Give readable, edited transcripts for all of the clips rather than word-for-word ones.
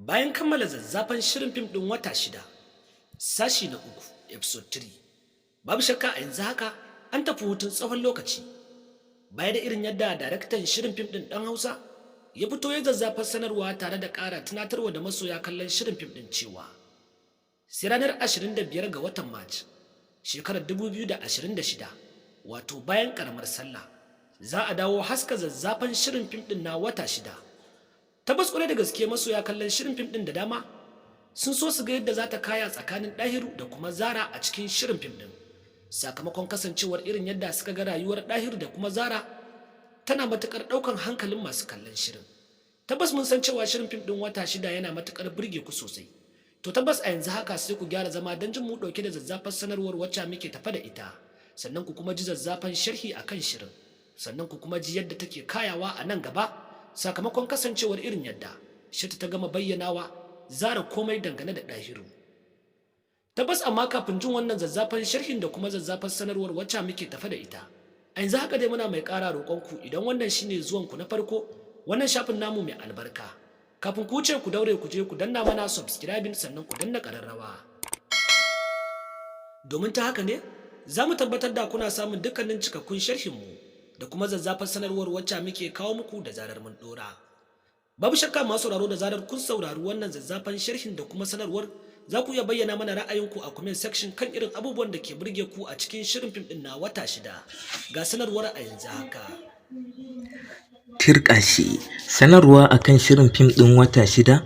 Bayan kammala zazzafan shirin fim ɗin wata shida, sashi na 3, episode 3, babu shakka a yanzu haka an tafi hutun tsawon lokaci. Baya da irin yadda daraktan shirin fim ɗin ɗan Hausa ya fito ya zazzafar sanarwa tare da ƙara tunatarwa da masoya kallon shirin fim ɗin cewa sai ranar 25 ga watan Mac, shekarar 2026, wato bayan ƙaramar sallah, za a dawo haska zazzafan shirin fim ɗin na wata shida. Tabbas kwarai da gaske masoya kallon shirin fim ɗin da dama sun so su ga yadda za ta kaya tsakanin Dahiru da kuma Zara a cikin shirin fim ɗin, sakamakon kasancewar irin yadda suka ga rayuwar Dahiru da kuma Zara tana matukar ɗaukan hankalin masu kallon shirin. Tabbas mun san cewa shirin fim ɗin wata shida yana matukar burge ku sosai. To tabbas a yanzu haka sai ku gyara zama don jin mu ɗauke da zazzafan sanarwar wacce muke tafa da ita, sannan ku kuma ji zazzafan sharhi akan shirin, sannan ku kuma ji yadda take kayawa a nan gaba sakamakon kasancewar irin yadda Shatu ta gama bayyanawa Zara komai dangane da Dahiru. Tabbas amma kafin jin wannan zazzafan sharhin da kuma zazzafan sanarwar wacce muke tafa da ita, a yanzu haka dai muna mai ƙara roƙonku idan wannan shine zuwanku na farko wannan shafin namu mai albarka, kafin ku wuce ku daure ku je ku danna mana subscribing sannan ku danna ƙararrawa. Domin ta haka ne za mu tabbatar da kuna samun dukkanin cikakkun sharhinmu da kuma zazzafar sanarwar wacce muke kawo muku da zarar mun dora. Babu shakka masu sauraro da zarar kun saurari wannan zazzafan sharhin da kuma sanarwar, za ku iya bayyana mana ra'ayinku a comment section kan irin abubuwan da ke burge ku a cikin shirin fim din na wata shida. Ga sanarwar a yanzu haka. Tirƙashi sanarwa akan shirin fim din wata shida.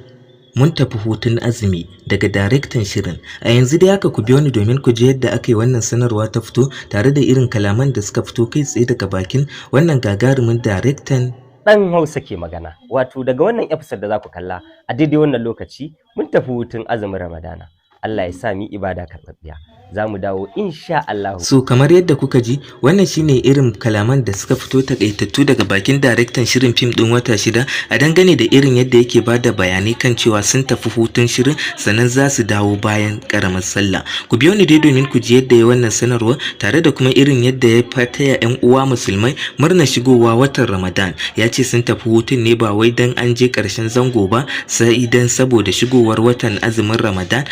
Mun tafi hutun azumi daga daraktan shirin. A yanzu dai haka ku biyo ni domin ku ji yadda aka yi wannan sanarwa ta fito tare da irin kalaman da suka fito kai tsaye daga bakin wannan gagarumin daraktan ɗan Hausa ke magana. Wato daga wannan episode da za ku kalla a daidai wannan lokaci mun tafi hutun azumin Ramadana. Allah ya sa mu ibada karɓaɓɓiya. Za mu dawo insha Allah. So kamar yadda kuka ji, wannan shine irin kalaman da suka fito takaitattu daga bakin daraktan shirin fim din wata shida a dangane da irin yadda yake bada bayanai kan cewa sun tafi hutun shirin sannan za su dawo bayan karamar sallah. Ku biyo ni dai domin ku ji yadda ya wannan sanarwa tare da kuma irin yadda ya fataya yan uwa musulmai murna shigowa watan Ramadan. Ya ce sun tafi hutun ne ba wai dan an je karshen zango ba, sai dan saboda shigowar watan azumin Ramadan.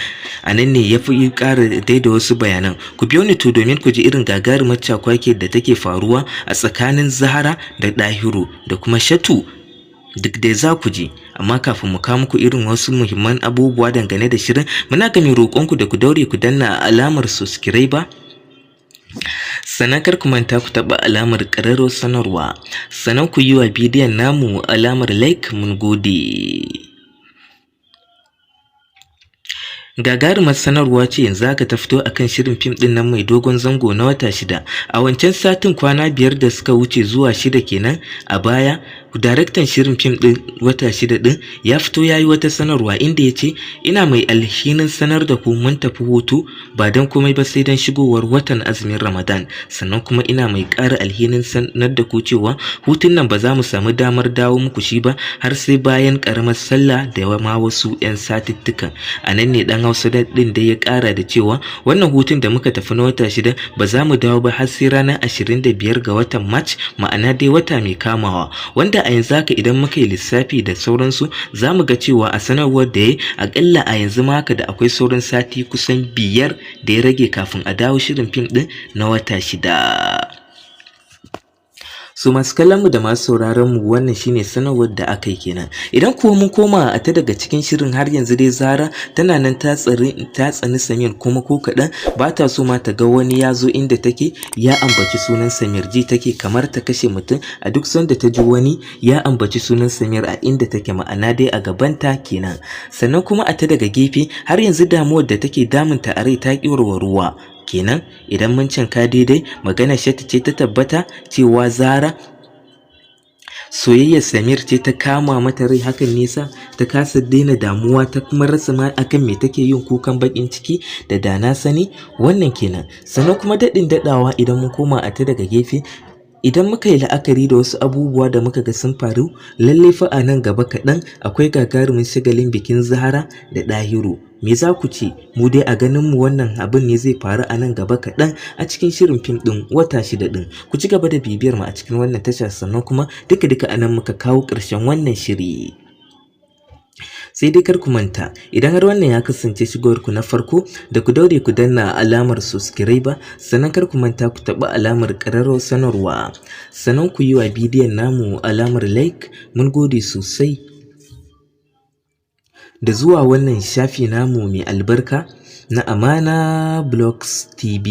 A nan ne ya fi ƙara daida wasu bayanan. Ku biyo ni to domin ku ji irin gagarumar cakwake da take faruwa a tsakanin Zahara da Dahiru da kuma Shatu. Duk dai za ku ji, amma kafin mu kawo muku irin wasu muhimman abubuwa dangane da shirin, muna ga mai roƙonku da ku daure ku danna alamar subscribe, sannan kar ku manta ku taɓa alamar ƙararrawar sanarwa, sannan ku yi wa bidiyon namu alamar like. Mun gode. Gagarumar sanarwa ce yanzu aka ta fito akan shirin fim din nan mai dogon zango na wata shida. A wancan satin kwana 5 da suka wuce zuwa 6 kenan a baya, daraktan shirin fim din wata shida din ya fito yayi wata sanarwa inda yace ina mai alhinin sanar da ku mun tafi hutu ba dan komai ba sai dan shigowar watan azumin Ramadan, sannan kuma ina mai ƙara alhinin sanar da ku cewa hutun nan ba za mu samu damar dawo muku shi ba har sai bayan ƙaramar sallah da ma wasu 'yan satuttukan. Anan ne dan Hausa din da ya ƙara da cewa wannan hutun da muka tafi na wata shida ba za mu dawo ba har sai ranar 25 ga watan March, ma'ana dai wata mai kamawa, wanda a yanzu haka idan muka yi lissafi da sauransu za mu ga cewa a sanarwar da ya akalla a yanzu ma haka da akwai sauran sati kusan 5 da ya rage kafin a dawo shirin fim din na wata shida. So masu kallon mu da masu sauraron mu, wannan shine sanarwar da aka yi kenan. Idan kuwa mun koma a ta daga cikin shirin, har yanzu dai Zara tana nan ta tsani Samir, kuma ko kaɗan ba ta so ma ta ga wani ya zo inda take ya ambaci sunan Samir. Ji take kamar ta kashe mutum a duk sanda ta ji wani ya ambaci sunan Samir a inda take, ma'ana dai a gabanta kenan. Sannan kuma a ta daga gefe har yanzu damuwar da take damunta a rai ta ƙi warwaruwa kenan. Idan mun canka daidai, magana Shatu ce ta tabbata cewa Zara soyayyar Samir ce ta kama mata rai, hakan nesa ta kasa daina damuwa, ta kuma rasa ma akan me take yin kukan bakin ciki da dana sani. Wannan kenan. Sannan kuma daɗin daɗawa idan mun koma a ta daga gefe, idan muka yi la'akari da wasu abubuwa da muka ga sun faru, lalle fa a nan gaba kaɗan akwai gagarumin shagalin bikin Zahara da Dahiru. Me za ku ce? Mu dai a ganin mu wannan abin ne zai faru a nan gaba kaɗan a cikin shirin fim ɗin wata shida ɗin. Ku ci gaba da bibiyar mu a cikin wannan tasha, sannan kuma duka a nan muka kawo ƙarshen wannan shiri. sai dai kar ku manta idan har wannan ya kasance shigowar ku na farko da ku daure ku danna alamar subscribe sannan kar ku manta ku taɓa alamar ƙararrawar sanarwa sannan ku yi wa bidiyon namu alamar like. Mun gode sosai da zuwa wannan shafi namu mai albarka na Amana Blogs TV.